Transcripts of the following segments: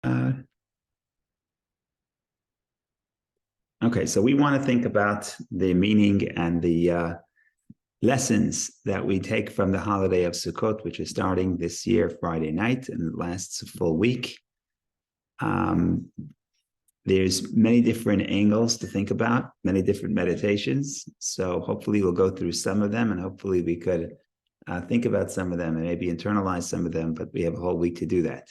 Uh, okay, so we want to think about the meaning and the lessons that we take from the holiday of Sukkot, which is starting this year, Friday night, and it lasts a full week. Um, there's many different angles to think about, many different meditations. So hopefully we'll go through some of them, and hopefully we could think about some of them and maybe internalize some of them, but we have a whole week to do that.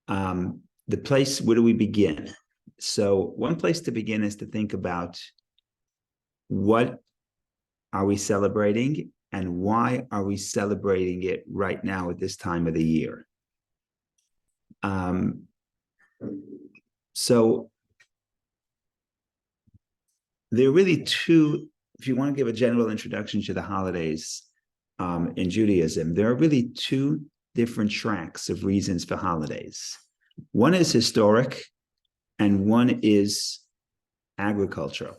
The place, where do we begin? So one place to begin is to think about what are we celebrating and why are we celebrating it right now at this time of the year? So there are really two, if you want to give a general introduction to the holidays in Judaism, there are really two different tracks of reasons for holidays. One is historic and one is agriculture.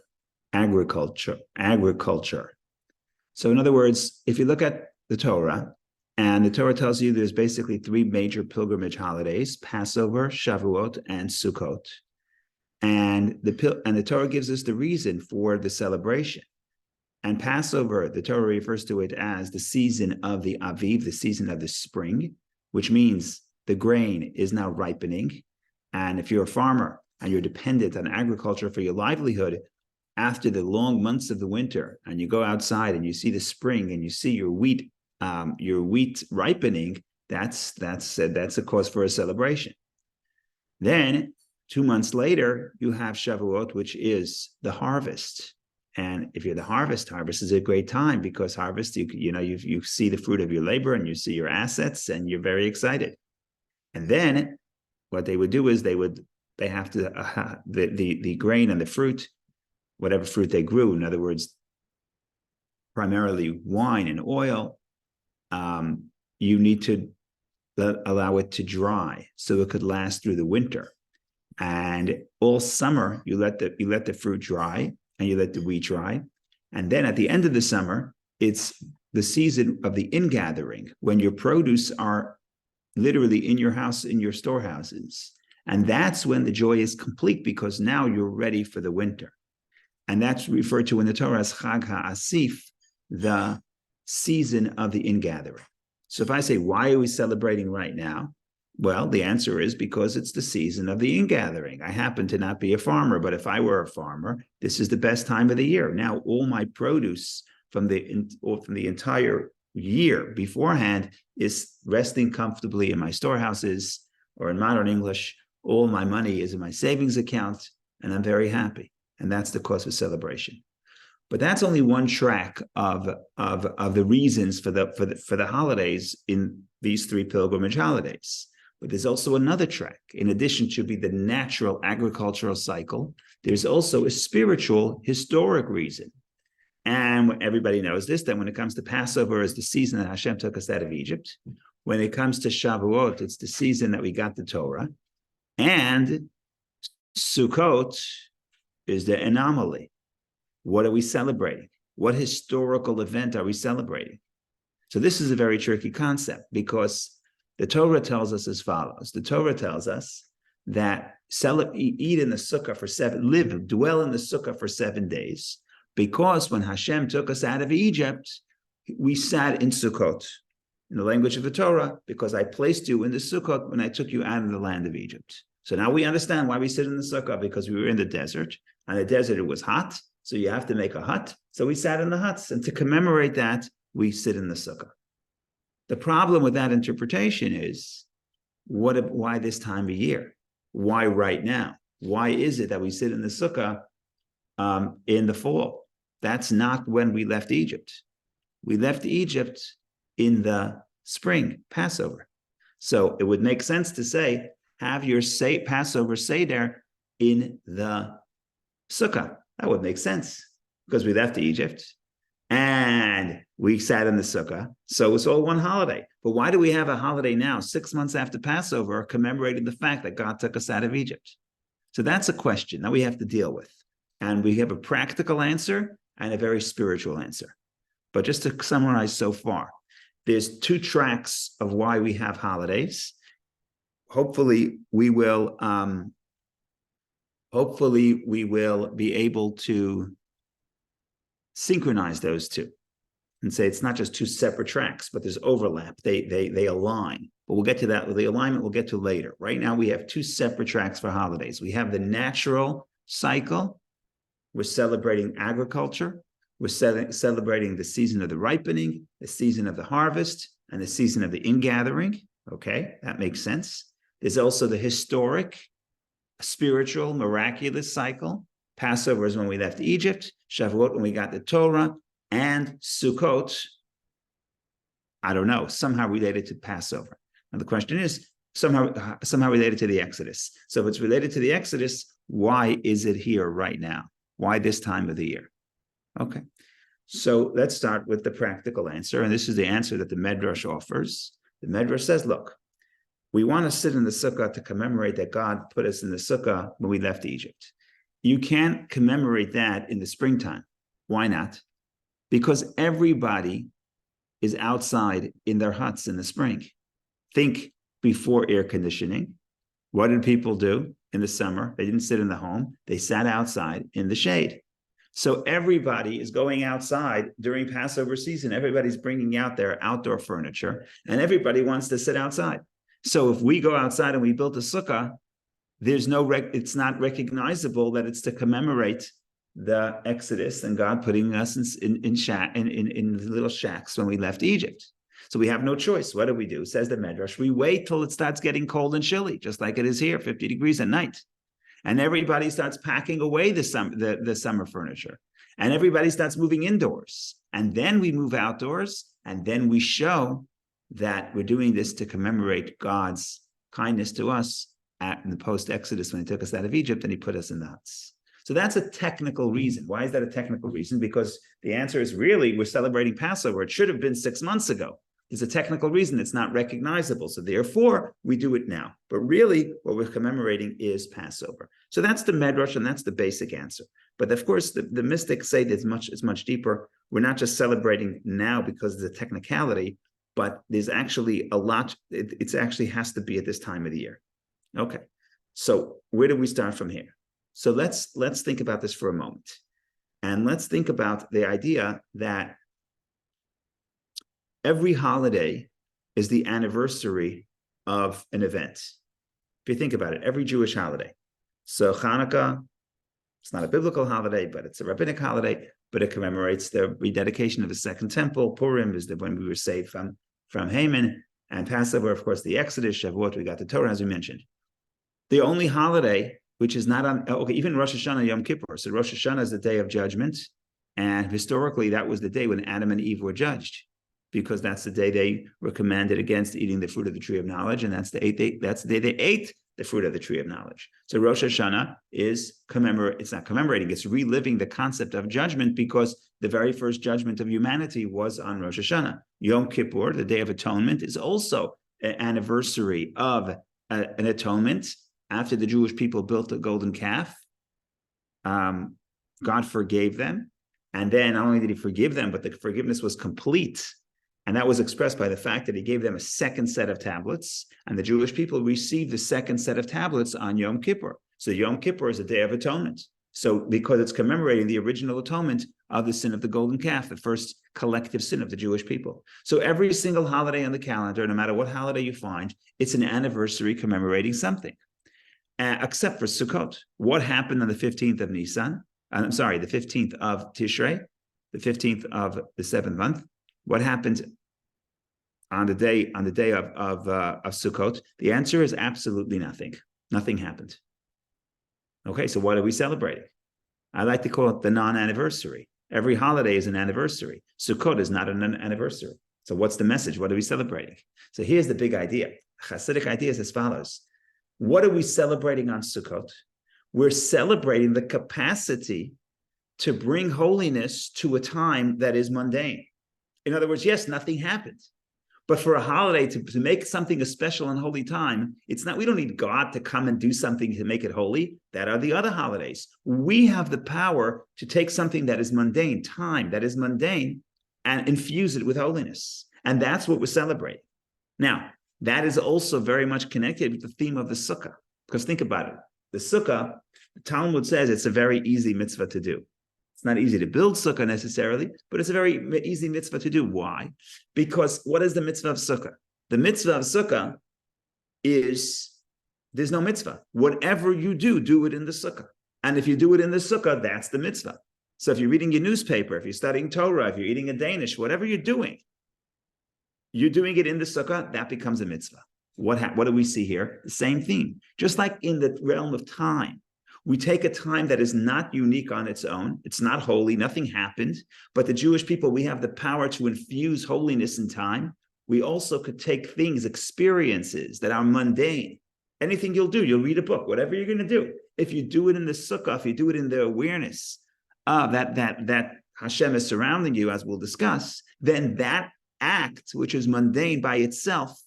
So in other words, if you look at the Torah, and the Torah tells you there's basically three major pilgrimage holidays: Passover, Shavuot, and Sukkot. And the Torah gives us the reason for the celebration. And Passover, the Torah refers to it as the season of the Aviv, the season of the spring, which means the grain is now ripening. And if you're a farmer and you're dependent on agriculture for your livelihood, after the long months of the winter, and you go outside and you see the spring and you see your wheat ripening, that's a cause for a celebration. Then 2 months later, you have Shavuot, which is the harvest. And if you're the harvest is a great time, because harvest, you see the fruit of your labor and you see your assets and you're very excited. And then what they would do is the grain and the fruit, whatever fruit they grew, in other words, primarily wine and oil, you need to allow it to dry so it could last through the winter. And all summer, you let the fruit dry and you let the wheat dry. And then at the end of the summer, it's the season of the ingathering, when your produce are literally in your house, in your storehouses. And that's when the joy is complete, because now you're ready for the winter. And that's referred to in the Torah as Chag HaAsif, the season of the ingathering. So if I say, why are we celebrating right now? Well, the answer is because it's the season of the ingathering. I happen to not be a farmer, but if I were a farmer, this is the best time of the year. Now, all my produce from the entire year beforehand is resting comfortably in my storehouses, or in modern English, all my money is in my savings account, and I'm very happy. And that's the cause for celebration. But that's only one track of the reasons for the holidays in these three pilgrimage holidays. But there's also another track. In addition to be the natural agricultural cycle, there's also a spiritual, historic reason. And everybody knows this, that when it comes to Passover, is the season that Hashem took us out of Egypt. When it comes to Shavuot, it's the season that we got the Torah. And Sukkot is the anomaly. What are we celebrating? What historical event are we celebrating? So this is a very tricky concept, because the Torah tells us as follows. The Torah tells us that eat in the sukkah dwell in the sukkah for 7 days, because when Hashem took us out of Egypt, we sat in Sukkot. In the language of the Torah, because I placed you in the Sukkot when I took you out of the land of Egypt. So now we understand why we sit in the sukkah, because we were in the desert. And the desert, it was hot, so you have to make a hut. So we sat in the huts, and to commemorate that, we sit in the sukkah. The problem with that interpretation is, why this time of year? Why right now? Why is it that we sit in the sukkah in the fall? That's not when we left Egypt. We left Egypt in the spring, Passover. So it would make sense to say, have your Passover Seder in the sukkah. That would make sense, because we left Egypt and we sat in the sukkah. So it's all one holiday. But why do we have a holiday now, 6 months after Passover, commemorating the fact that God took us out of Egypt? So that's a question that we have to deal with. And we have a practical answer and a very spiritual answer. But just to summarize so far, there's two tracks of why we have holidays. hopefully we will be able to synchronize those two and say it's not just two separate tracks, but there's overlap. They align. But we'll get to that. The alignment we'll get to later. Right now we have two separate tracks for holidays. We have the natural cycle. We're celebrating agriculture. We're celebrating the season of the ripening, the season of the harvest, and the season of the ingathering. Okay, that makes sense. There's also the historic, spiritual, miraculous cycle. Passover is when we left Egypt, Shavuot when we got the Torah, and Sukkot, I don't know, somehow related to Passover. And the question is, somehow related to the Exodus. So if it's related to the Exodus, why is it here right now? Why this time of the year? Okay, so let's start with the practical answer. And this is the answer that the Medrash offers. The Medrash says, look, we want to sit in the sukkah to commemorate that God put us in the sukkah when we left Egypt. You can't commemorate that in the springtime. Why not? Because everybody is outside in their huts in the spring. Think before air conditioning. What did people do in the summer? They didn't sit in the home. They sat outside in the shade. So everybody is going outside during Passover season. Everybody's bringing out their outdoor furniture, and everybody wants to sit outside. So if we go outside and we build a sukkah, it's not recognizable that it's to commemorate the Exodus and God putting us in little shacks when we left Egypt. So we have no choice. What do? Says the Medrash. We wait till it starts getting cold and chilly, just like it is here, 50 degrees at night. And everybody starts packing away the summer furniture. And everybody starts moving indoors. And then we move outdoors. And then we show that we're doing this to commemorate God's kindness to us in the post-Exodus when he took us out of Egypt and he put us in the huts. So that's a technical reason. Why is that a technical reason? Because the answer is really, we're celebrating Passover. It should have been 6 months ago. There's a technical reason. It's not recognizable. So therefore, we do it now. But really, what we're commemorating is Passover. So that's the Medrash, and that's the basic answer. But of course, the mystics say that it's much deeper. We're not just celebrating now because of the technicality, but there's actually a lot. It actually has to be at this time of the year. Okay, so where do we start from here? So let's think about this for a moment. And let's think about the idea that every holiday is the anniversary of an event. If you think about it, every Jewish holiday. So Hanukkah, it's not a biblical holiday, but it's a rabbinic holiday, but it commemorates the rededication of the Second Temple. Purim is when we were saved from Haman. And Passover, of course, the Exodus. Shavuot, we got the Torah, as we mentioned. The only holiday which is not on, even Rosh Hashanah, Yom Kippur. So Rosh Hashanah is the day of judgment. And historically, that was the day when Adam and Eve were judged, because that's the day they were commanded against eating the fruit of the tree of knowledge. And that's the day they ate the fruit of the tree of knowledge. So Rosh Hashanah it's not commemorating, it's reliving the concept of judgment, because the very first judgment of humanity was on Rosh Hashanah. Yom Kippur, the Day of Atonement, is also an anniversary of an atonement. After the Jewish people built the golden calf, God forgave them. And then not only did he forgive them, but the forgiveness was complete. And that was expressed by the fact that he gave them a second set of tablets, and the Jewish people received the second set of tablets on Yom Kippur. So Yom Kippur is a day of atonement. So because it's commemorating the original atonement of the sin of the golden calf, the first collective sin of the Jewish people. So every single holiday on the calendar, no matter what holiday you find, it's an anniversary commemorating something. Except for Sukkot. What happened on the 15th of Nisan? I'm sorry, the 15th of Tishrei, the 15th of the 7th month. What happened on the day of Sukkot? The answer is absolutely nothing. Nothing happened. Okay, so what are we celebrating? I like to call it the non-anniversary. Every holiday is an anniversary. Sukkot is not an anniversary. So what's the message? What are we celebrating? So here's the big idea. Hasidic idea is as follows. What are we celebrating on Sukkot? We're celebrating the capacity to bring holiness to a time that is mundane. In other words, yes, nothing happened. But for a holiday to make something a special and holy time, we don't need God to come and do something to make it holy. That are the other holidays. We have the power to take something that is mundane, time that is mundane, and infuse it with holiness. And that's what we're celebrating. Now, that is also very much connected with the theme of the sukkah. Because think about it. The sukkah, the Talmud says it's a very easy mitzvah to do. It's not easy to build sukkah necessarily, but it's a very easy mitzvah to do. Why? Because what is the mitzvah of sukkah? The mitzvah of sukkah is, there's no mitzvah. Whatever you do, do it in the sukkah. And if you do it in the sukkah, that's the mitzvah. So if you're reading your newspaper, if you're studying Torah, if you're eating a Danish, whatever you're doing it in the sukkah, that becomes a mitzvah. What do we see here? The same theme. Just like in the realm of time, we take a time that is not unique on its own. It's not holy. Nothing happened. But the Jewish people, we have the power to infuse holiness in time. We also could take things, experiences that are mundane. Anything you'll do, you'll read a book, whatever you're going to do. If you do it in the sukkah, if you do it in the awareness that Hashem is surrounding you, as we'll discuss, then that act, which is mundane by itself,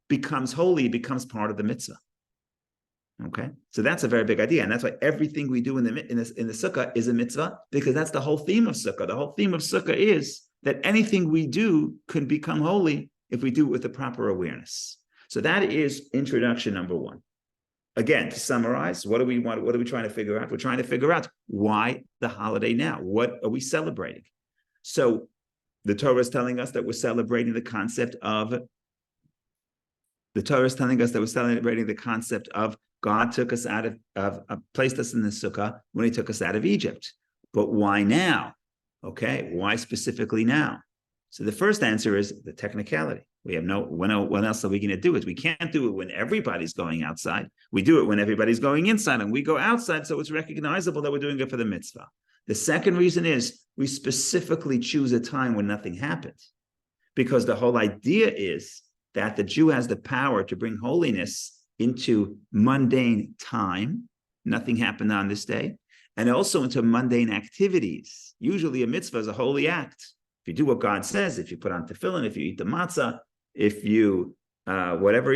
becomes holy, becomes part of the mitzvah. Okay, so that's a very big idea, and that's why everything we do in the sukkah is a mitzvah, because that's the whole theme of sukkah. The whole theme of sukkah is that anything we do can become holy if we do it with the proper awareness. So that is introduction number one. Again, to summarize, what do we trying to figure out? We're trying to figure out why the holiday now. What are we celebrating? So the Torah is telling us that we're celebrating the concept of God took us out of placed us in the sukkah when he took us out of Egypt. But why now? Okay, why specifically now? So the first answer is the technicality. We have when else are we going to do it? We can't do it when everybody's going outside. We do it when everybody's going inside, and we go outside, so it's recognizable that we're doing it for the mitzvah. The second reason is we specifically choose a time when nothing happens, because the whole idea is that the Jew has the power to bring holiness into mundane time. Nothing happened on this day. And also into mundane activities. Usually a mitzvah is a holy act. If you do what God says, if you put on tefillin, if you eat the matzah, if you whatever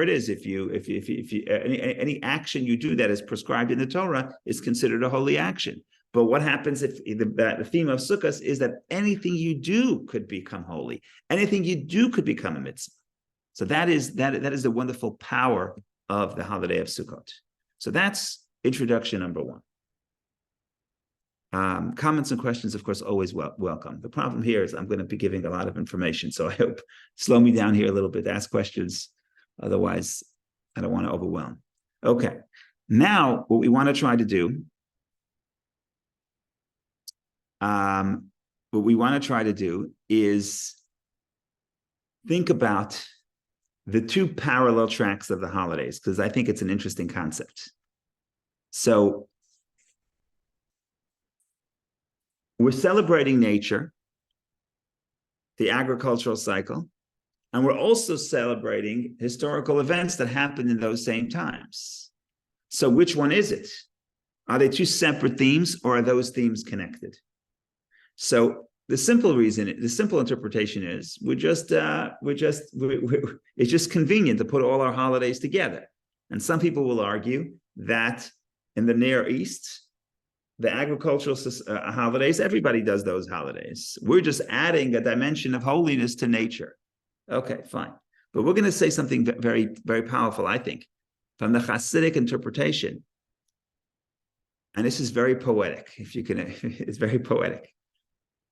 it is, if you any action you do that is prescribed in the Torah is considered a holy action. But what happens if the theme of Sukkot is that anything you do could become holy, anything you do could become a mitzvah. So that is the wonderful power of the holiday of Sukkot. So that's introduction number one. Comments and questions, of course, always welcome. The problem here is I'm going to be giving a lot of information, so I hope slow me down here a little bit, ask questions. Otherwise, I don't want to overwhelm. Okay, now what we want to try to do, is think about the two parallel tracks of the holidays, because I think it's an interesting concept. So we're celebrating nature, the agricultural cycle, and we're also celebrating historical events that happened in those same times. So which one is it? Are they two separate themes, or are those themes connected? So the simple interpretation is it's just convenient to put all our holidays together. And some people will argue that in the Near East, the agricultural holidays, everybody does those holidays. We're just adding a dimension of holiness to nature. Okay, fine. But we're going to say something very, very powerful, I think, from the Hasidic interpretation. And this is very poetic, it's very poetic.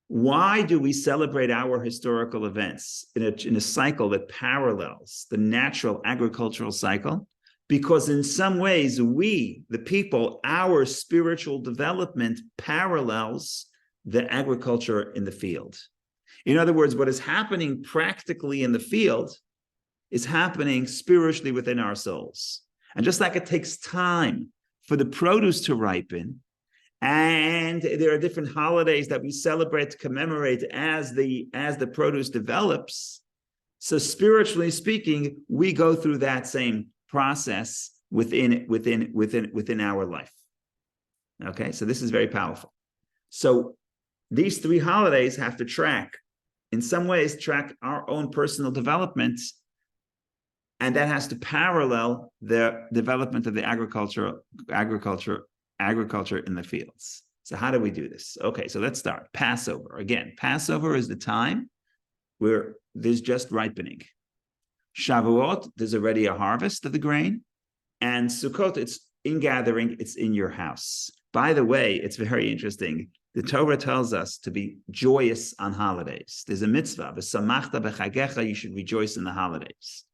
Why do we celebrate our historical events in a cycle that parallels the natural agricultural cycle? Because in some ways, we, the people, our spiritual development parallels the agriculture in the field. In other words, what is happening practically in the field is happening spiritually within our souls. And just like it takes time for the produce to ripen, and there are different holidays that we celebrate to commemorate as the produce develops, so spiritually speaking, we go through that same process within our life. Okay, so this is very powerful. So these three holidays have to track our own personal development, and that has to parallel the development of the agriculture in the fields. So how do we do this? Okay, so let's start. Passover. Again, Passover is the time where there's just ripening. Shavuot, there's already a harvest of the grain. And Sukkot, it's in gathering, it's in your house. By the way, it's very interesting. The Torah tells us to be joyous on holidays. There's a mitzvah, v'samachta b'chagecha, you should rejoice in the holidays.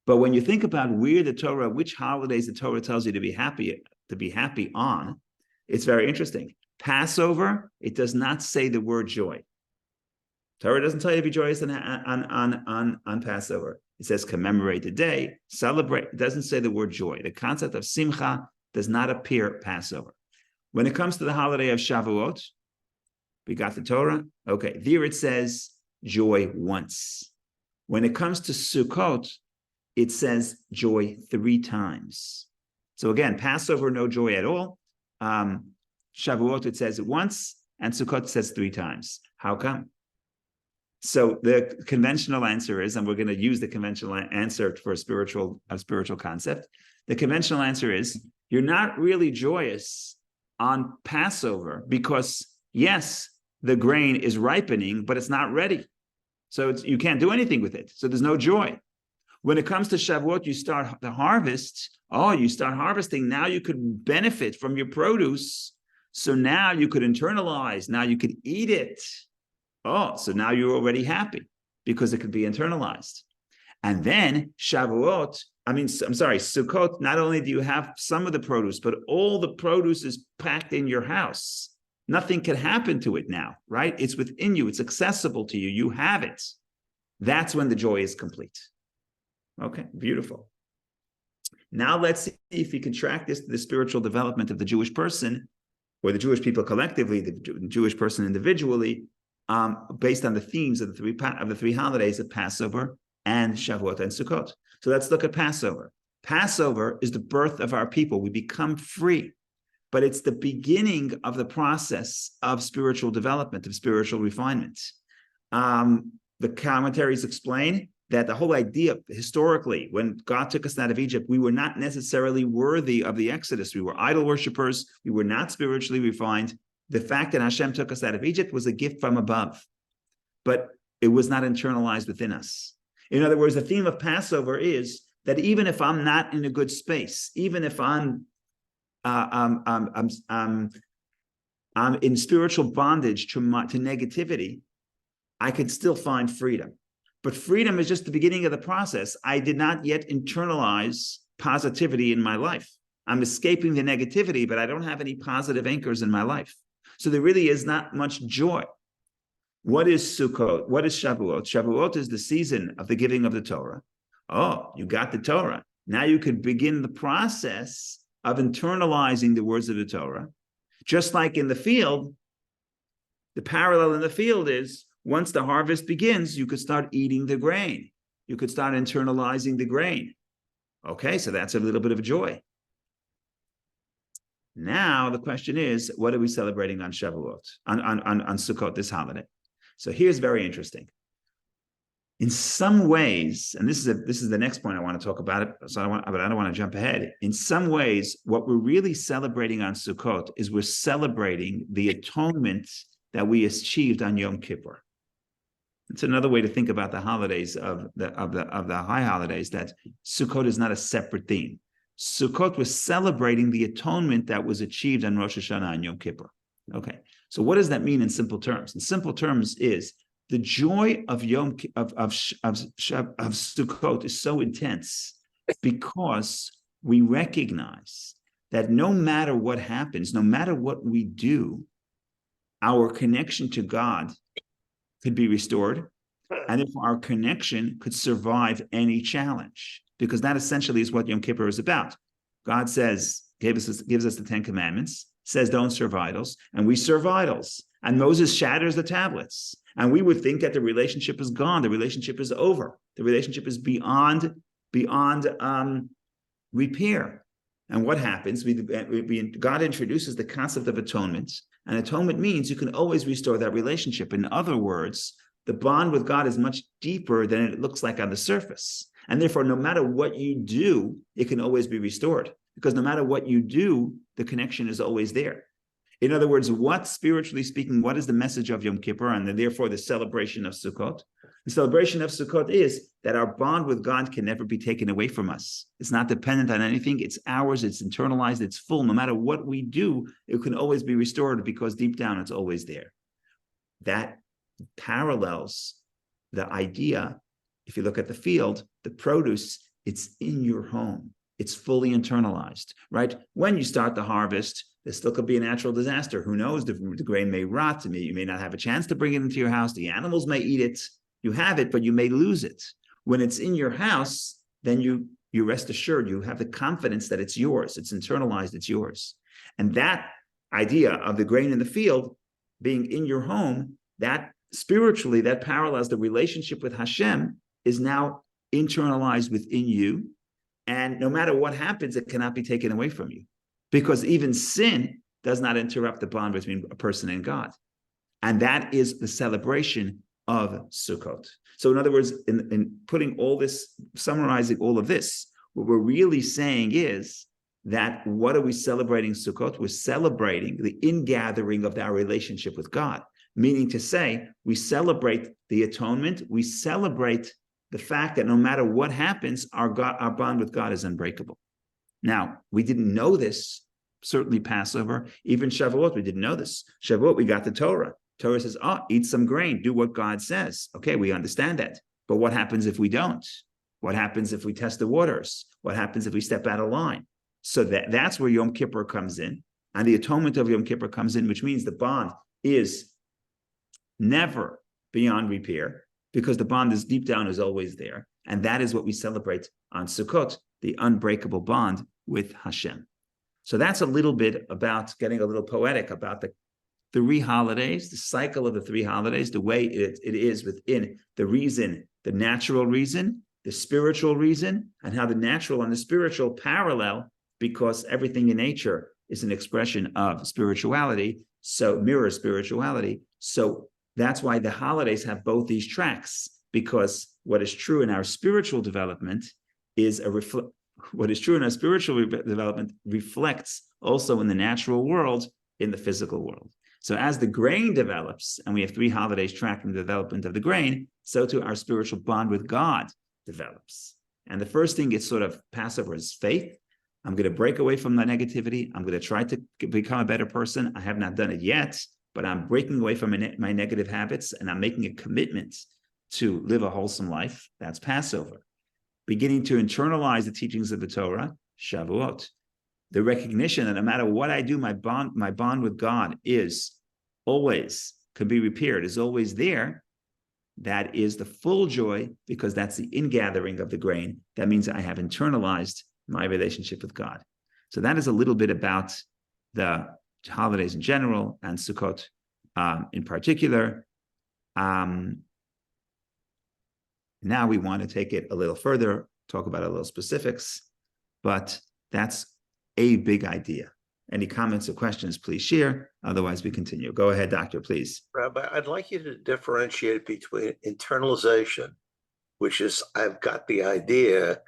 But when you think about which holidays the Torah tells you to be happy on, it's very interesting. Passover, it does not say the word joy. Torah doesn't tell you to be joyous on Passover. It says commemorate the day, celebrate. It doesn't say the word joy. The concept of simcha does not appear at Passover. When it comes to the holiday of Shavuot, we got the Torah. Okay, there it says joy once. When it comes to Sukkot, it says joy 3 times. So again, Passover, no joy at all. Shavuot, it says it once, and Sukkot says 3 times. How come? So the conventional answer is, and we're going to use the conventional answer for a spiritual concept. The conventional answer is, you're not really joyous on Passover because, yes, the grain is ripening, but it's not ready. So you can't do anything with it. So there's no joy. When it comes to Shavuot, you start the harvest. Oh, you start harvesting. Now you could benefit from your produce. So now you could internalize. Now you could eat it. Oh, so now you're already happy because it could be internalized. And then Sukkot, not only do you have some of the produce, but all the produce is packed in your house. Nothing can happen to it now, right? It's within you. It's accessible to you. You have it. That's when the joy is complete. Okay, beautiful. Now let's see if we can track this to the spiritual development of the Jewish person, or the Jewish people collectively, the Jewish person individually, based on the themes of the three holidays of Passover and Shavuot and Sukkot. So let's look at Passover. Passover is the birth of our people. We become free, but it's the beginning of the process of spiritual development, of spiritual refinement. The commentaries explain that the whole idea, historically, when God took us out of Egypt, we were not necessarily worthy of the Exodus. We were idol worshipers. We were not spiritually refined. The fact that Hashem took us out of Egypt was a gift from above, but it was not internalized within us. In other words, the theme of Passover is that even if I'm not in a good space, even if I'm in spiritual bondage to negativity, I could still find freedom. But freedom is just the beginning of the process. I did not yet internalize positivity in my life. I'm escaping the negativity, but I don't have any positive anchors in my life. So there really is not much joy. What is Sukkot? What is Shavuot? Shavuot is the season of the giving of the Torah. Oh, you got the Torah. Now you could begin the process of internalizing the words of the Torah. Just like in the field, the parallel in the field is, once the harvest begins, you could start eating the grain. You could start internalizing the grain. Okay, so that's a little bit of joy. Now the question is, what are we celebrating on Shavuot, on Sukkot, this holiday? So here's very interesting. In some ways, and this is the next point I want to talk about it, but I don't want to jump ahead. In some ways, what we're really celebrating on Sukkot is we're celebrating the atonement that we achieved on Yom Kippur. It's another way to think about the holidays of the high holidays, that Sukkot is not a separate theme. Sukkot was celebrating the atonement that was achieved on Rosh Hashanah and Yom Kippur. Okay, so what does that mean in simple terms? In simple terms is the joy of Sukkot is so intense because we recognize that no matter what happens, no matter what we do, our connection to God could be restored, and if our connection could survive any challenge, because that essentially is what Yom Kippur is about. God says, gives us the 10 Commandments, says don't serve idols, and we serve idols. And Moses shatters the tablets, and we would think that the relationship is gone, the relationship is over, the relationship is beyond repair. And what happens? God introduces the concept of atonement. And atonement means you can always restore that relationship. In other words, the bond with God is much deeper than it looks like on the surface. And therefore, no matter what you do, it can always be restored. Because no matter what you do, the connection is always there. In other words, spiritually speaking, what is the message of Yom Kippur and therefore the celebration of Sukkot? The celebration of Sukkot is that our bond with God can never be taken away from us. It's not dependent on anything. It's ours. It's internalized. It's full. No matter what we do, it can always be restored because deep down it's always there. That parallels the idea. If you look at the field, the produce, it's in your home. It's fully internalized, right? When you start the harvest, there still could be a natural disaster. Who knows? The grain may rot. You may not have a chance to bring it into your house. The animals may eat it. You have it, but you may lose it. When it's in your house, then you rest assured, you have the confidence that it's yours. It's internalized, it's yours. And that idea of the grain in the field being in your home, that spiritually, that parallels the relationship with Hashem is now internalized within you. And no matter what happens, it cannot be taken away from you. Because even sin does not interrupt the bond between a person and God. And that is the celebration of Sukkot. So in other words, in putting all this, summarizing all of this, what we're really saying is that what are we celebrating Sukkot? We're celebrating the ingathering of our relationship with God, meaning to say, we celebrate the atonement, we celebrate the fact that no matter what happens, our bond with God is unbreakable. Now, we didn't know this, certainly Passover, even Shavuot, we didn't know this. Shavuot, we got the Torah. Torah says, eat some grain, do what God says. Okay, we understand that. But what happens if we don't? What happens if we test the waters? What happens if we step out of line? So that's where Yom Kippur comes in. And the atonement of Yom Kippur comes in, which means the bond is never beyond repair, because the bond is deep down, is always there. And that is what we celebrate on Sukkot, the unbreakable bond with Hashem. So that's a little bit about getting a little poetic about the three holidays, the cycle of the three holidays, the way it is within the reason, the natural reason, the spiritual reason, and how the natural and the spiritual parallel, because everything in nature is an expression of spirituality, so mirrors spirituality. So that's why the holidays have both these tracks, because what is true in our spiritual development is what is true in our spiritual development reflects also in the natural world, in the physical world. So as the grain develops, and we have three holidays tracking the development of the grain, so too our spiritual bond with God develops. And the first thing is sort of Passover is faith. I'm going to break away from the negativity. I'm going to try to become a better person. I have not done it yet, but I'm breaking away from my negative habits, and I'm making a commitment to live a wholesome life. That's Passover. Beginning to internalize the teachings of the Torah, Shavuot. The recognition that no matter what I do, my bond with God is always, can be repaired, is always there. That is the full joy, because that's the ingathering of the grain. That means I have internalized my relationship with God. So that is a little bit about the holidays in general and Sukkot in particular. Now we want to take it a little further, talk about a little specifics, but that's a big idea. Any comments or questions, please share. Otherwise, we continue. Go ahead, Doctor, please. Rabbi, I'd like you to differentiate between internalization, which is I've got the idea,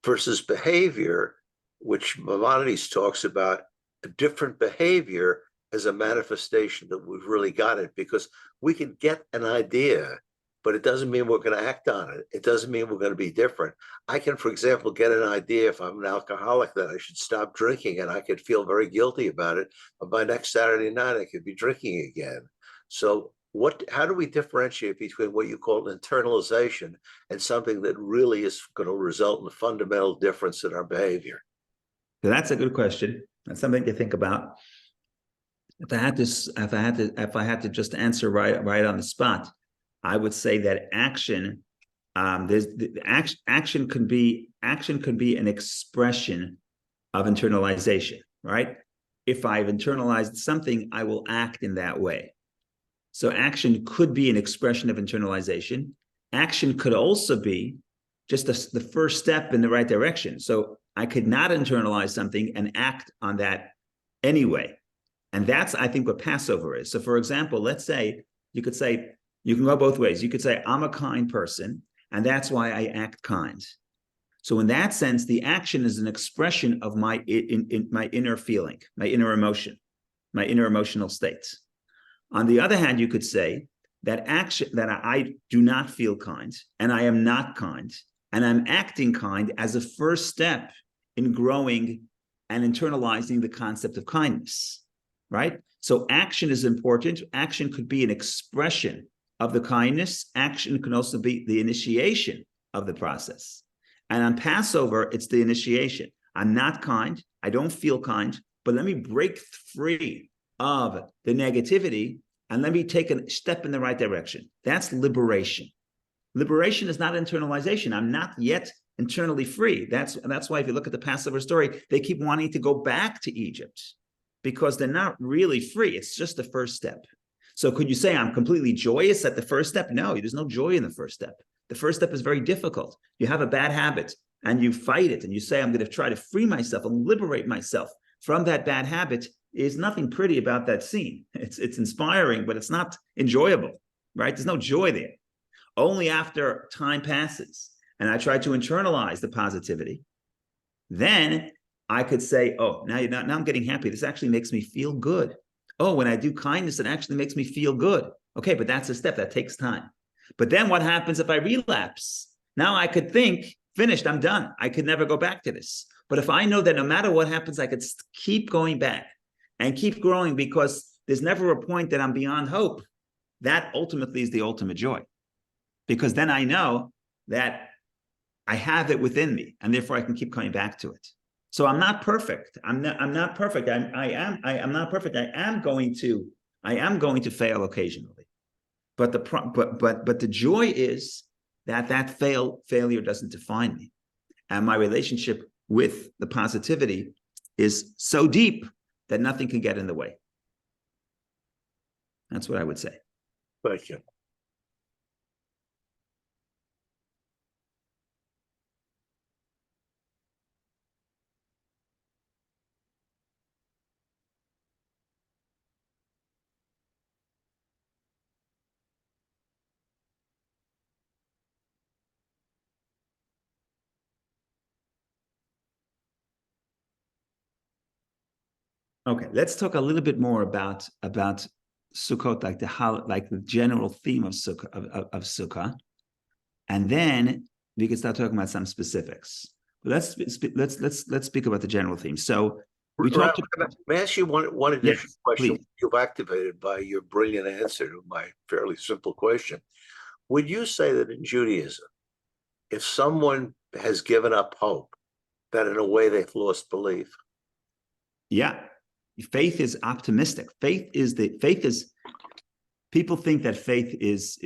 versus behavior, which Maimonides talks about a different behavior as a manifestation that we've really got it, because we can get an idea, but it doesn't mean we're going to act on it. It doesn't mean we're going to be different. I can, for example, get an idea if I'm an alcoholic that I should stop drinking, and I could feel very guilty about it. But by next Saturday night, I could be drinking again. So how do we differentiate between what you call internalization and something that really is going to result in a fundamental difference in our behavior? So that's a good question. That's something to think about. If I had to just answer right on the spot, I would say that action, action could be an expression of internalization, right? If I've internalized something, I will act in that way. So action could be an expression of internalization. Action could also be just the first step in the right direction. So I could not internalize something and act on that anyway. And that's, I think, what Passover is. So for example, let's say, you can go both ways. You could say, I'm a kind person, and that's why I act kind. So in that sense, the action is an expression of my inner feeling, my inner emotion, my inner emotional state. On the other hand, you could say, that I do not feel kind, and I am not kind, and I'm acting kind as a first step in growing and internalizing the concept of kindness, right? So action is important. Action could be an expression of the kindness. Action can also be the initiation of the process. And on Passover, it's the initiation. I'm not kind. I don't feel kind, but let me break free of the negativity and let me take a step in the right direction. That's liberation. Liberation is not internalization. I'm not yet internally free. That's why if you look at the Passover story, they keep wanting to go back to Egypt because they're not really free. It's just the first step. So could you say I'm completely joyous at the first step? No, there's no joy in the first step. The first step is very difficult. You have a bad habit and you fight it and you say, I'm going to try to free myself and liberate myself from that bad habit. Is nothing pretty about that scene. It's inspiring, but it's not enjoyable, right? There's no joy there. Only after time passes and I try to internalize the positivity, then I could say, oh, now I'm getting happy. This actually makes me feel good. Oh, when I do kindness, it actually makes me feel good. Okay, but that's a step that takes time. But then what happens if I relapse? Now I could think, finished, I'm done. I could never go back to this. But if I know that no matter what happens, I could keep going back and keep growing because there's never a point that I'm beyond hope, that ultimately is the ultimate joy. Because then I know that I have it within me, and therefore I can keep coming back to it. So I'm not perfect. I'm not perfect. I am not perfect. I am going to fail occasionally. But the joy is that failure doesn't define me, and my relationship with the positivity is so deep that nothing can get in the way. That's what I would say. Thank you. Okay, let's talk a little bit more about Sukkot, like the general theme of Sukkah, and then we can start talking about some specifics. But let's speak about the general theme. So we talked about. May I ask you one additional Yes, question please. you've activated by your brilliant answer to my fairly simple question? Would you say that in Judaism, if someone has given up hope, that in a way they've lost belief? Yeah, faith is optimistic. Faith is people think that faith is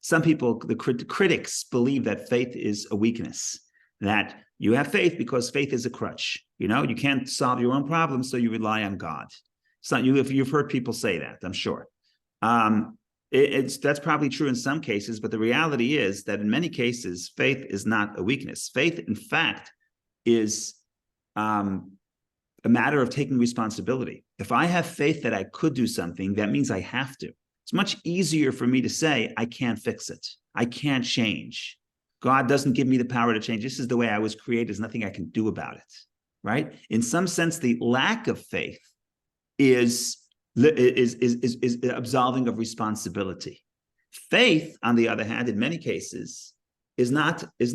some people, the critics believe that faith is a weakness, that you have faith because faith is a crutch. You can't solve your own problems, so you rely on God. It's not you. If you've heard people say that, I'm sure. That's probably true in some cases, but the reality is that in many cases, faith is not a weakness. Faith, in fact, is a matter of taking responsibility. If I have faith that I could do something, that means I have to. It's much easier for me to say, I can't fix it. I can't change. God doesn't give me the power to change. This is the way I was created. There's nothing I can do about it, right? In some sense, the lack of faith is absolving of responsibility. Faith, on the other hand, in many cases, is not a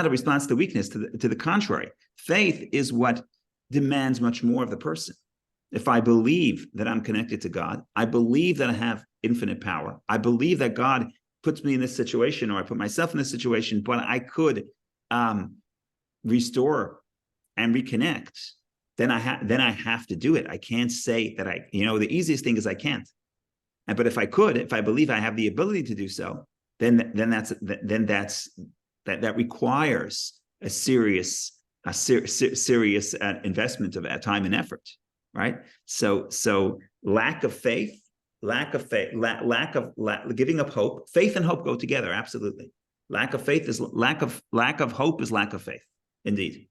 response to weakness. To the contrary, faith is what demands much more of the person. If I believe that I'm connected to God, I believe that I have infinite power, I believe that God puts me in this situation, or I put myself in this situation, but I could restore and reconnect, then I have to do it. I can't say that the easiest thing is I can't. But if I believe I have the ability to do so, then that requires a serious investment of time and effort, right? So lack of giving up hope. Faith and hope go together, absolutely. Lack of hope is lack of faith, indeed.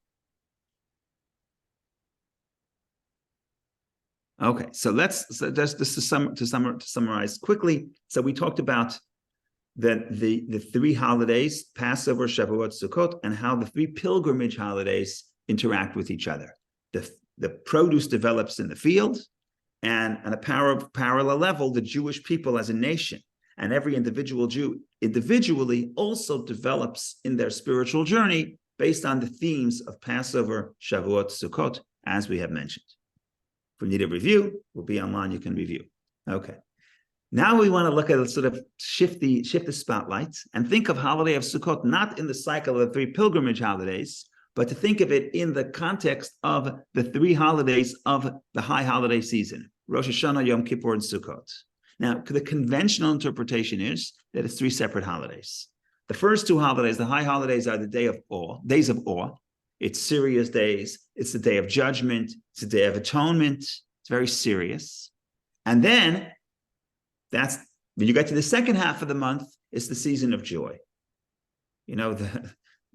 Okay, so just to summarize quickly. So we talked about the three holidays, Passover, Shavuot, Sukkot, and how the three pilgrimage holidays interact with each other. The produce develops in the field, And on a parallel level, the Jewish people as a nation and every individual Jew individually also develops in their spiritual journey based on the themes of Passover, Shavuot, Sukkot, as we have mentioned. If we need a review, we'll be online, you can review. Okay. Now we want to look at sort of shift the spotlight and think of holiday of Sukkot not in the cycle of the 3 pilgrimage holidays, but to think of it in the context of the 3 holidays of the high holiday season, Rosh Hashanah, Yom Kippur, and Sukkot. Now, the conventional interpretation is that it's 3 separate holidays. The first 2 holidays, the high holidays, are the days of awe. It's serious days. It's the day of judgment. It's the day of atonement. It's very serious. And then that's when you get to the second half of the month, it's the season of joy. You know,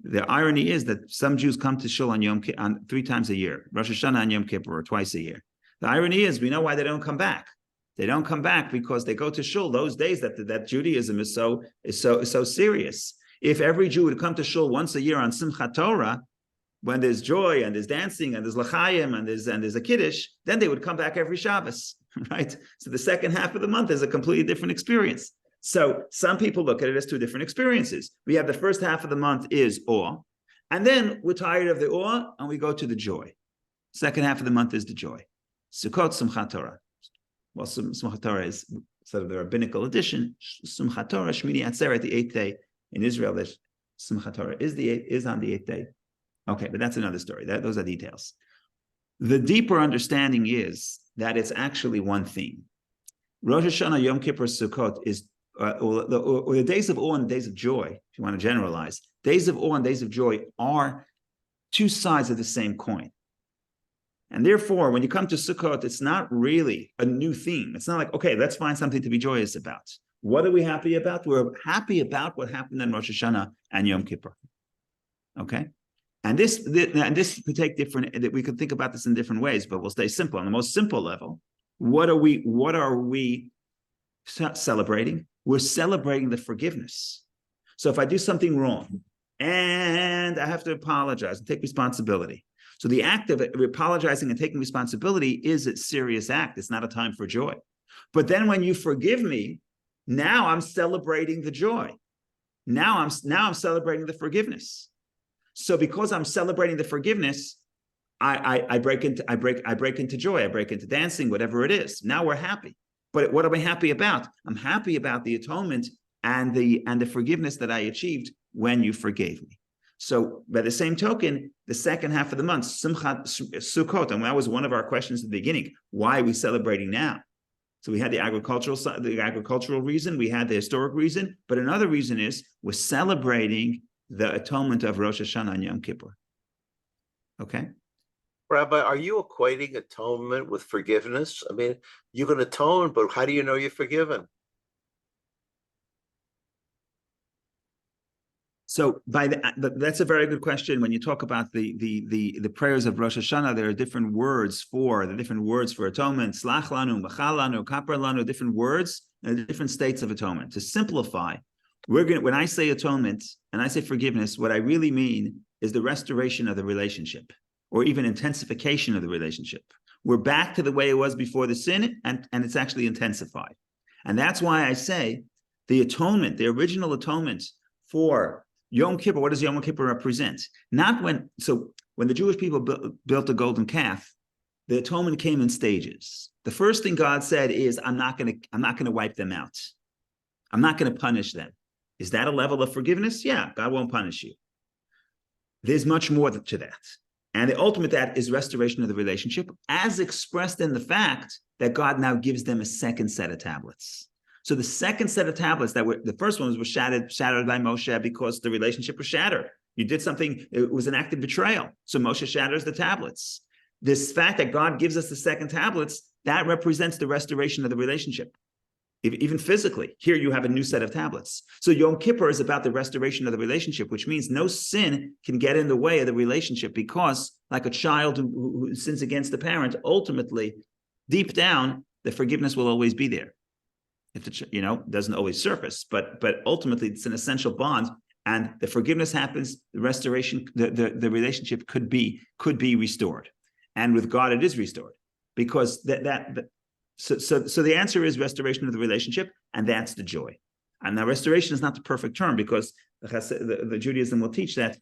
the irony is that some Jews come to Shul on 3 times a year, Rosh Hashanah and Yom Kippur, or twice a year. The irony is we know why they don't come back. They don't come back because they go to Shul those days that Judaism is so serious. If every Jew would come to Shul once a year on Simchat Torah, when there's joy and there's dancing and there's l'chaim and there's a kiddush, then they would come back every Shabbos, right? So the second half of the month is a completely different experience. So some people look at it as 2 different experiences. We have the first half of the month is awe, and then we're tired of the awe and we go to the joy. Second half of the month is the joy. Sukkot, Simchat Torah. Well, Simchat Torah is sort of the rabbinical edition. Simchat Torah, Shmini Atzeret, the 8th day in Israel. That Simchat Torah is on the 8th day. Okay, but that's another story. Those are details. The deeper understanding is that it's actually one theme. Rosh Hashanah, Yom Kippur, Sukkot is or the days of awe and days of joy, if you want to generalize. Days of awe and days of joy are 2 sides of the same coin. And therefore, when you come to Sukkot, it's not really a new theme. It's not like, okay, let's find something to be joyous about. What are we happy about? We're happy about what happened in Rosh Hashanah and Yom Kippur. Okay? And this could take different, we could think about this in different ways, but we'll stay simple. On the most simple level, what are we celebrating? We're celebrating the forgiveness. So if I do something wrong and I have to apologize and take responsibility. So the act of apologizing and taking responsibility is a serious act. It's not a time for joy. But then when you forgive me, now I'm celebrating the joy. Now I'm celebrating the forgiveness. So because I'm celebrating the forgiveness, I break into joy. I break into dancing, whatever it is. Now we're happy. But what am I happy about? I'm happy about the atonement and the forgiveness that I achieved when you forgave me. So by the same token, the second half of the month, Simchat Sukkot, and that was one of our questions at the beginning. Why are we celebrating now? So we had the agricultural reason, we had the historic reason, but another reason is we're celebrating the atonement of Rosh Hashanah and Yom Kippur. Okay? Rabbi, are you equating atonement with forgiveness? I mean, you can atone, but how do you know you're forgiven? So that's a very good question. When you talk about the prayers of Rosh Hashanah, there are different words for atonement, slach lanu, machal lanu, kapar lanu, different words and different states of atonement. To simplify, when I say atonement and I say forgiveness, what I really mean is the restoration of the relationship, or even intensification of the relationship. We're back to the way it was before the sin, and it's actually intensified. And that's why I say the atonement, the original atonement for Yom Kippur, what does Yom Kippur represent? When the Jewish people built the golden calf, the atonement came in stages. The first thing God said is, I'm not going to wipe them out. I'm not going to punish them. Is that a level of forgiveness? Yeah, God won't punish you. There's much more to that. And the ultimate that is restoration of the relationship, as expressed in the fact that God now gives them a second set of tablets. So the second set of tablets the first ones were shattered by Moshe because the relationship was shattered. You did something, it was an act of betrayal. So Moshe shatters the tablets. This fact that God gives us the second tablets, that represents the restoration of the relationship. Even physically, here you have a new set of tablets. So Yom Kippur is about the restoration of the relationship, which means no sin can get in the way of the relationship, because like a child who sins against the parent, ultimately, deep down, the forgiveness will always be there. If it doesn't always surface, but ultimately it's an essential bond, and the forgiveness happens, the restoration, the relationship could be restored, and with God it is restored, because So the answer is restoration of the relationship, and that's the joy. And now restoration is not the perfect term, because the Judaism will teach that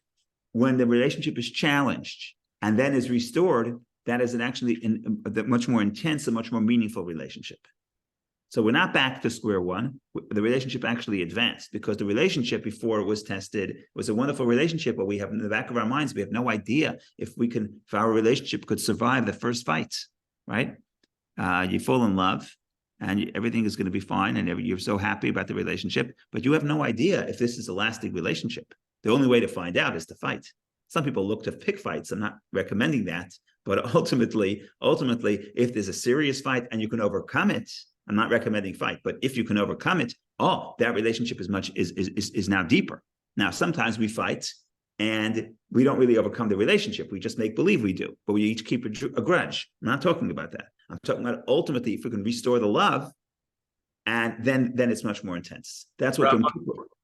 when the relationship is challenged and then is restored, that is actually a much more intense and much more meaningful relationship. So we're not back to square one. The relationship actually advanced, because the relationship before it was tested was a wonderful relationship, but we have in the back of our minds, we have no idea if our relationship could survive the first fight, right? You fall in love and everything is going to be fine and you're so happy about the relationship, but you have no idea if this is a lasting relationship. The only way to find out is to fight. Some people look to pick fights. I'm not recommending that, but ultimately, if there's a serious fight and you can overcome it, I'm not recommending fight, but if you can overcome it, that relationship is now deeper. Now, sometimes we fight and we don't really overcome the relationship. We just make believe we do, but we each keep a grudge. I'm not talking about that. I'm talking about ultimately if we can restore the love, and then it's much more intense. That's what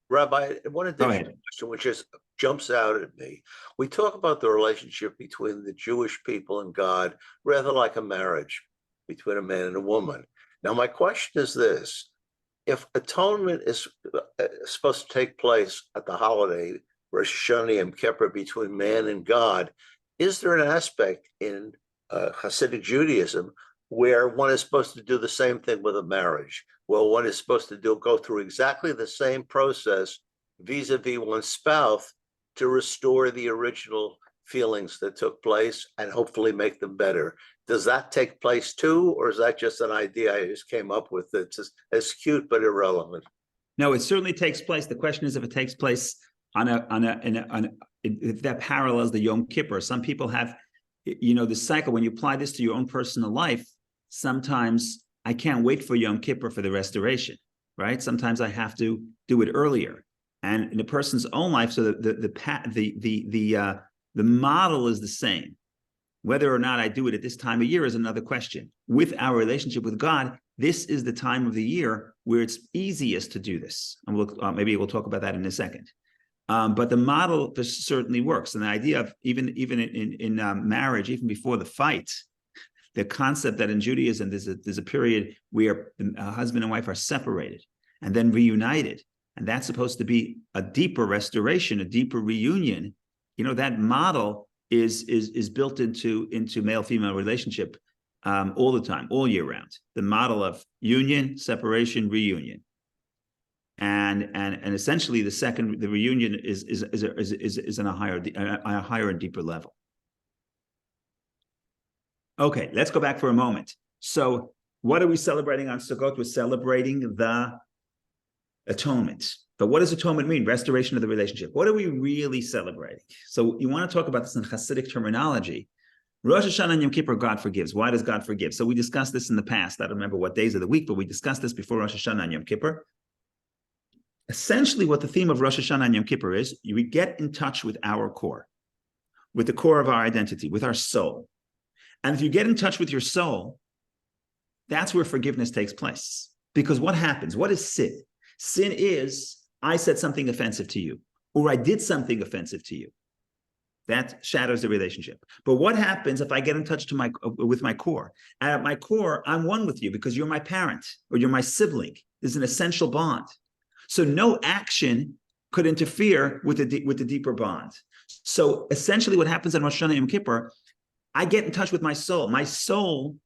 Rabbi, one additional question which just jumps out at me. We talk about the relationship between the Jewish people and God rather like a marriage between a man and a woman. Now, my question is this: if atonement is supposed to take place at the holiday Rosh Hashanah Yom Kippur between man and God, is there an aspect in Hasidic Judaism where one is supposed to do the same thing with a marriage? Well, one is supposed to go through exactly the same process vis-a-vis one's spouse to restore the original feelings that took place and hopefully make them better. Does that take place too, or is that just an idea I just came up with that's as cute but irrelevant? No, it certainly takes place. The question is if it takes place if that parallels the Yom Kippur. Some people have, the cycle. When you apply this to your own personal life, sometimes I can't wait for Yom Kippur for the restoration, right? Sometimes I have to do it earlier. And in the person's own life, so the model is the same. Whether or not I do it at this time of year is another question. With our relationship with God, this is the time of the year where it's easiest to do this. And maybe we'll talk about that in a second. But the model certainly works. And the idea of even in marriage, even before the fight, the concept that in Judaism there's a period where a husband and wife are separated and then reunited, and that's supposed to be a deeper restoration, a deeper reunion. That model is built into male-female relationship all the time, all year round. The model of union, separation, reunion, and essentially the reunion is on a higher and deeper level. Okay, let's go back for a moment. So what are we celebrating on Sukkot? We're celebrating the atonement. But what does atonement mean? Restoration of the relationship. What are we really celebrating? So you want to talk about this in Hasidic terminology. Rosh Hashanah and Yom Kippur, God forgives. Why does God forgive? So we discussed this in the past. I don't remember what days of the week, but we discussed this before Rosh Hashanah and Yom Kippur. Essentially, what the theme of Rosh Hashanah and Yom Kippur is, we get in touch with our core, with the core of our identity, with our soul. And if you get in touch with your soul, that's where forgiveness takes place. Because what happens? What is sin? Sin is, I said something offensive to you, or I did something offensive to you. That shatters the relationship. But what happens if I get in touch with my core? And at my core, I'm one with you because you're my parent or you're my sibling. There's an essential bond. So no action could interfere with the deeper bond. So essentially what happens in Rosh Hashanah and Yom Kippur, I get in touch with my soul. My soul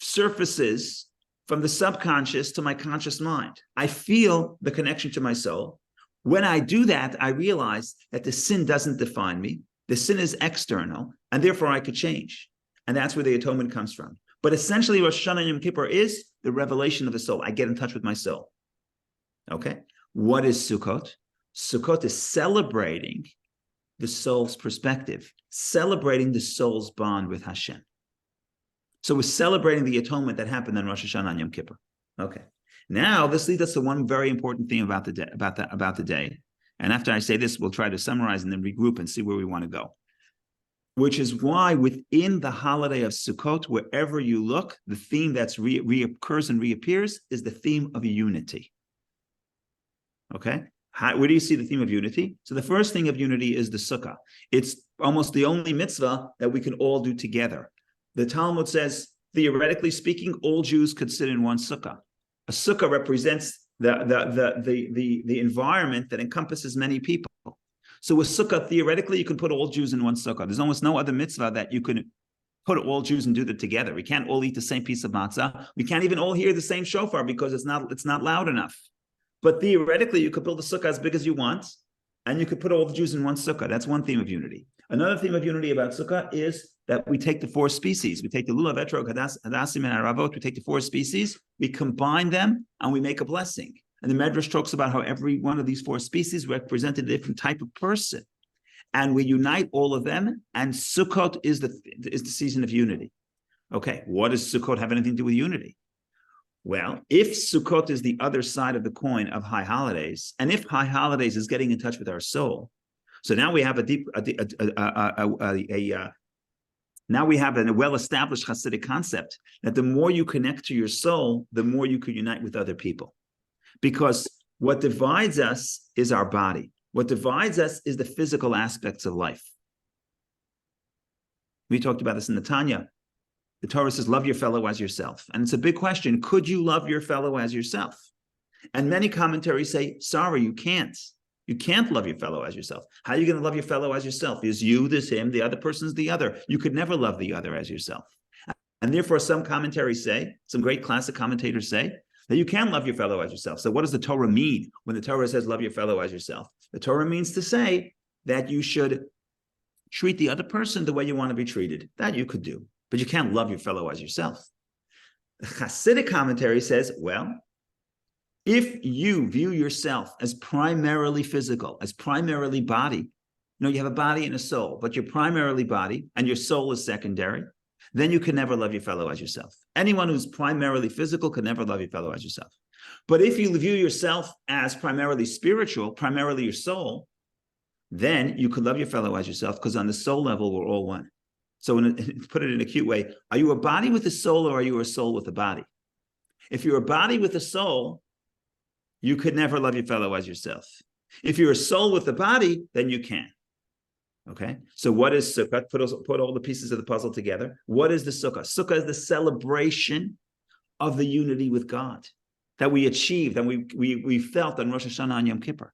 surfaces from the subconscious to my conscious mind. I feel the connection to my soul. When I do that, I realize that the sin doesn't define me. The sin is external, and therefore I could change. And that's where the atonement comes from. But essentially, Rosh Hashanah and Yom Kippur is the revelation of the soul. I get in touch with my soul. Okay? What is Sukkot? Sukkot is celebrating the soul's perspective, celebrating the soul's bond with Hashem. So we're celebrating the atonement that happened on Rosh Hashanah and Yom Kippur. Okay. Now this leads us to one very important theme about the day. And after I say this, we'll try to summarize and then regroup and see where we want to go. Which is why within the holiday of Sukkot, wherever you look, the theme that's reoccurs and reappears is the theme of unity. Okay? Where do you see the theme of unity? So the first thing of unity is the sukkah. It's almost the only mitzvah that we can all do together. The Talmud says theoretically speaking, all Jews could sit in one sukkah. A sukkah represents the environment that encompasses many people. So a sukkah, theoretically, you can put all Jews in one sukkah. There's almost no other mitzvah that you can put all Jews and do that together. We can't all eat the same piece of matzah. We can't even all hear the same shofar because it's not loud enough. But theoretically, you could build a sukkah as big as you want, and you could put all the Jews in one sukkah. That's one theme of unity. Another theme of unity about sukkah is that we take the four species. We take the lulav, etrog, hadassim, and aravot. We take the four species, we combine them, and we make a blessing. And the Medrash talks about how every one of these four species represented a different type of person. And we unite all of them, and Sukkot is the season of unity. Okay, what does Sukkot have anything to do with unity? Well, if Sukkot is the other side of the coin of high holidays, and if high holidays is getting in touch with our soul, so now we have now we have a well-established Hasidic concept that the more you connect to your soul, the more you can unite with other people. Because what divides us is our body. What divides us is the physical aspects of life. We talked about this in the Tanya. The Torah says, love your fellow as yourself. And it's a big question. Could you love your fellow as yourself? And many commentaries say, sorry, you can't. You can't love your fellow as yourself. How are you going to love your fellow as yourself? Is you, this, him, the other person's the other. You could never love the other as yourself. And therefore, some commentaries say, some great classic commentators say, that you can love your fellow as yourself. So what does the Torah mean when the Torah says love your fellow as yourself? The Torah means to say that you should treat the other person the way you want to be treated. That you could do, but you can't love your fellow as yourself. The Hasidic commentary says, well, if you view yourself as primarily physical, as primarily body, you have a body and a soul, but you're primarily body and your soul is secondary, then you can never love your fellow as yourself. Anyone who's primarily physical can never love your fellow as yourself. But if you view yourself as primarily spiritual, primarily your soul, then you could love your fellow as yourself, because on the soul level, we're all one. So to put it in a cute way, are you a body with a soul, or are you a soul with a body? If you're a body with a soul, you could never love your fellow as yourself. If you're a soul with a body, then you can. Okay, so what is Sukkot? Put all the pieces of the puzzle together. What is the Sukkah? Sukkah is the celebration of the unity with God that we achieved and we felt on Rosh Hashanah and Yom Kippur.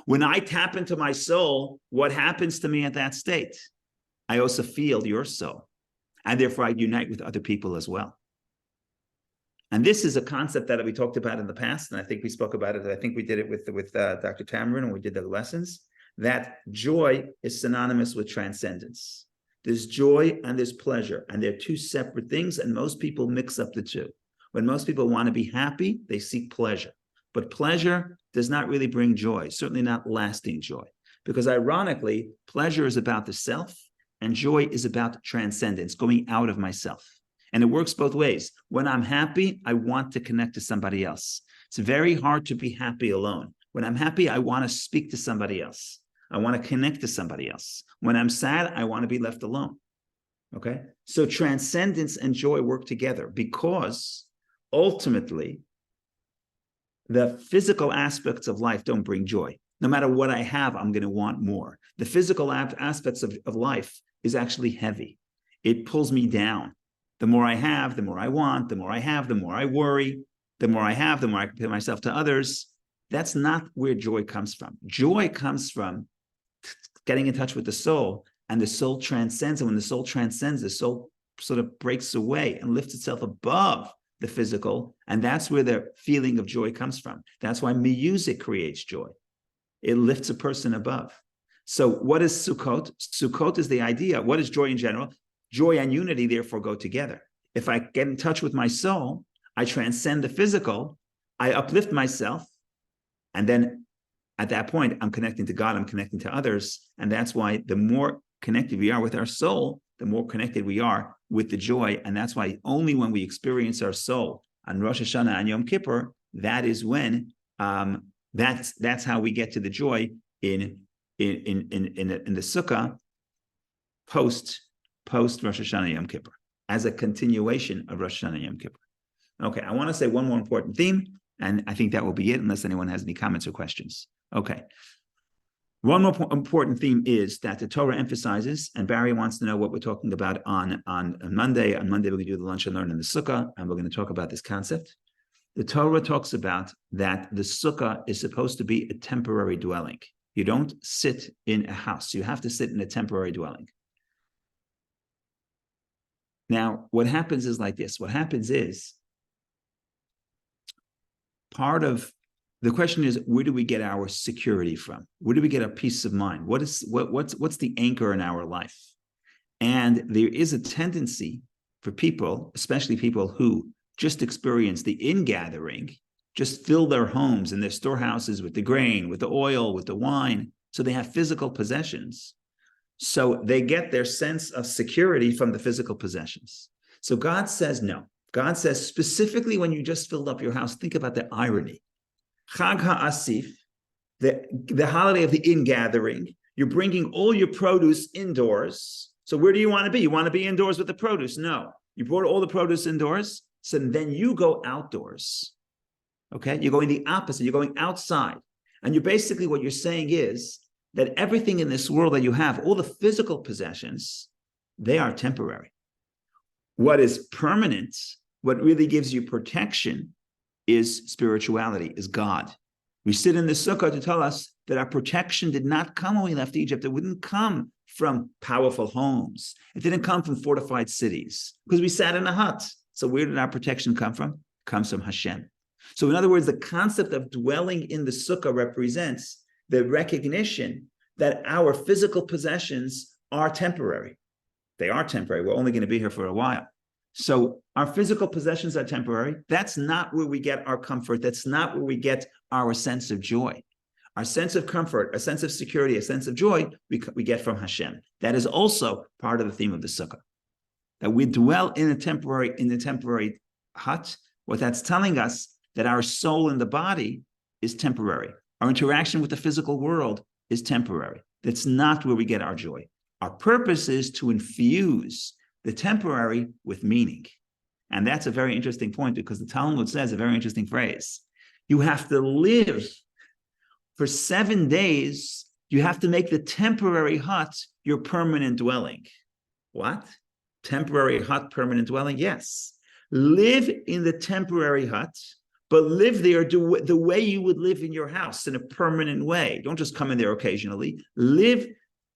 When I tap into my soul, what happens to me at that state? I also feel your soul, and therefore I unite with other people as well. And this is a concept that we talked about in the past, and I think we spoke about it. I think we did it with Dr. Tamarin when we did the lessons. That joy is synonymous with transcendence. There's joy and there's pleasure, and they're two separate things, and most people mix up the two. When most people want to be happy, they seek pleasure. But pleasure does not really bring joy, certainly not lasting joy, because ironically, pleasure is about the self, and joy is about transcendence, going out of myself. And it works both ways. When I'm happy, I want to connect to somebody else. It's very hard to be happy alone. When I'm happy, I want to speak to somebody else. I want to connect to somebody else. When I'm sad, I want to be left alone. Okay? So transcendence and joy work together, because ultimately, the physical aspects of life don't bring joy. No matter what I have, I'm going to want more. The physical aspects of life is actually heavy. It pulls me down. The more I have, the more I want. The more I have, the more I worry. The more I have, the more I compare myself to others. That's not where joy comes from. Joy comes from getting in touch with the soul, and the soul transcends. And when the soul transcends, the soul sort of breaks away and lifts itself above the physical. And that's where the feeling of joy comes from. That's why music creates joy. It lifts a person above. So what is Sukkot? Sukkot is the idea. What is joy in general? Joy and unity, therefore, go together. If I get in touch with my soul, I transcend the physical, I uplift myself, and then at that point, I'm connecting to God, I'm connecting to others. And that's why the more connected we are with our soul, the more connected we are with the joy. And that's why only when we experience our soul on Rosh Hashanah and Yom Kippur, that is when that's how we get to the joy in the Sukkah post Rosh Hashanah Yom Kippur, as a continuation of Rosh Hashanah Yom Kippur. Okay, I want to say one more important theme, and I think that will be it, unless anyone has any comments or questions. Okay. One more important theme is that the Torah emphasizes, and Barry wants to know what we're talking about on Monday. On Monday, we're going to do the lunch and learn in the Sukkah, and we're going to talk about this concept. The Torah talks about that the Sukkah is supposed to be a temporary dwelling. You don't sit in a house. You have to sit in a temporary dwelling. Now, what happens is like this. What happens is part of the question is, where do we get our security from? Where do we get our peace of mind? What's the anchor in our life? And there is a tendency for people, especially people who just experience the ingathering, just fill their homes and their storehouses with the grain, with the oil, with the wine. So they have physical possessions. So they get their sense of security from the physical possessions. So God says no. God says specifically when you just filled up your house, think about the irony. Chag HaAsif, the holiday of the ingathering, you're bringing all your produce indoors. So where do you want to be? You want to be indoors with the produce? No. You brought all the produce indoors, so then you go outdoors. Okay? You're going the opposite. You're going outside. And you're basically, what you're saying is that everything in this world that you have, all the physical possessions, they are temporary. What is permanent, what really gives you protection, is spirituality, is God. We sit in the Sukkah to tell us that our protection did not come when we left Egypt. It wouldn't come from powerful homes. It didn't come from fortified cities because we sat in a hut. So where did our protection come from? It comes from Hashem. So in other words, the concept of dwelling in the Sukkah represents the recognition that our physical possessions are temporary. They are temporary. We're only going to be here for a while. So our physical possessions are temporary. That's not where we get our comfort. That's not where we get our sense of joy. Our sense of comfort, a sense of security, a sense of joy, we get from Hashem. That is also part of the theme of the Sukkah. That we dwell in a temporary hut. What that's telling us, that our soul in the body is temporary. Our interaction with the physical world is temporary. That's not where we get our joy. Our purpose is to infuse the temporary with meaning. And that's a very interesting point, because the Talmud says a very interesting phrase. You have to live for 7 days. You have to make the temporary hut your permanent dwelling. What? Temporary hut, permanent dwelling? Yes. Live in the temporary hut, but live there the way you would live in your house, in a permanent way. Don't just come in there occasionally. Live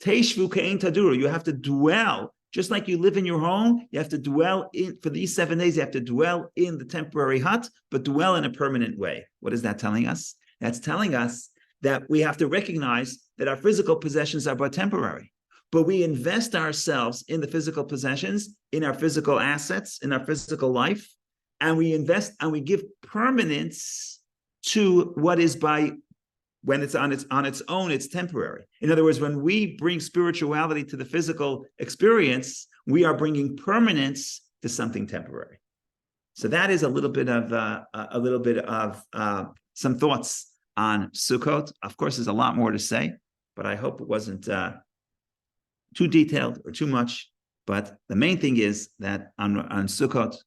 Teishvu Kein Taduru. You have to dwell. Just like you live in your home, you have to dwell in, for these 7 days, you have to dwell in the temporary hut, but dwell in a permanent way. What is that telling us? That's telling us that we have to recognize that our physical possessions are but temporary, but we invest ourselves in the physical possessions, in our physical assets, in our physical life, and we invest and we give permanence to what is when it's on its own, it's temporary. In other words, when we bring spirituality to the physical experience, we are bringing permanence to something temporary. So that is a little bit of some thoughts on Sukkot. Of course, there's a lot more to say, but I hope it wasn't too detailed or too much. But the main thing is that on Sukkot,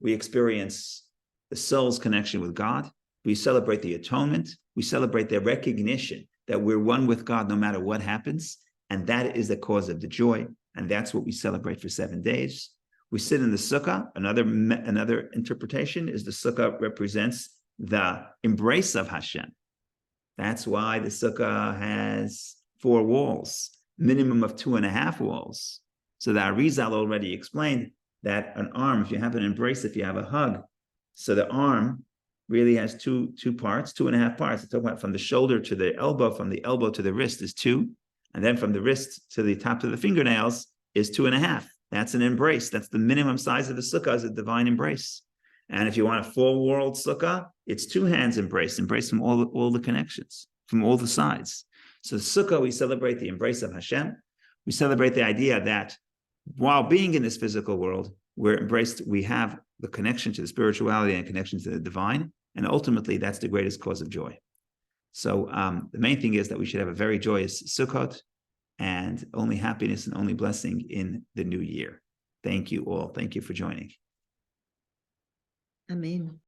we experience the soul's connection with God. We celebrate the atonement. We celebrate the recognition that we're one with God no matter what happens. And that is the cause of the joy. And that's what we celebrate for 7 days. We sit in the Sukkah. Another interpretation is the Sukkah represents the embrace of Hashem. That's why the Sukkah has 4 walls, minimum of 2.5 walls. So the Arizal already explained that an arm, if you have an embrace, if you have a hug, so the arm really has two parts, 2.5 parts. It's talking about from the shoulder to the elbow, from the elbow to the wrist is 2, and then from the wrist to the top of the fingernails is 2.5. That's an embrace. That's the minimum size of the sukkah, is a divine embrace. And if you want a 4-walled sukkah, it's 2 hands embrace from all the connections, from all the sides. So the sukkah, we celebrate the embrace of Hashem. We celebrate the idea that while being in this physical world, we're embraced, we have the connection to the spirituality and connection to the divine. And ultimately, that's the greatest cause of joy. So the main thing is that we should have a very joyous Sukkot and only happiness and only blessing in the new year. Thank you all. Thank you for joining. Amen.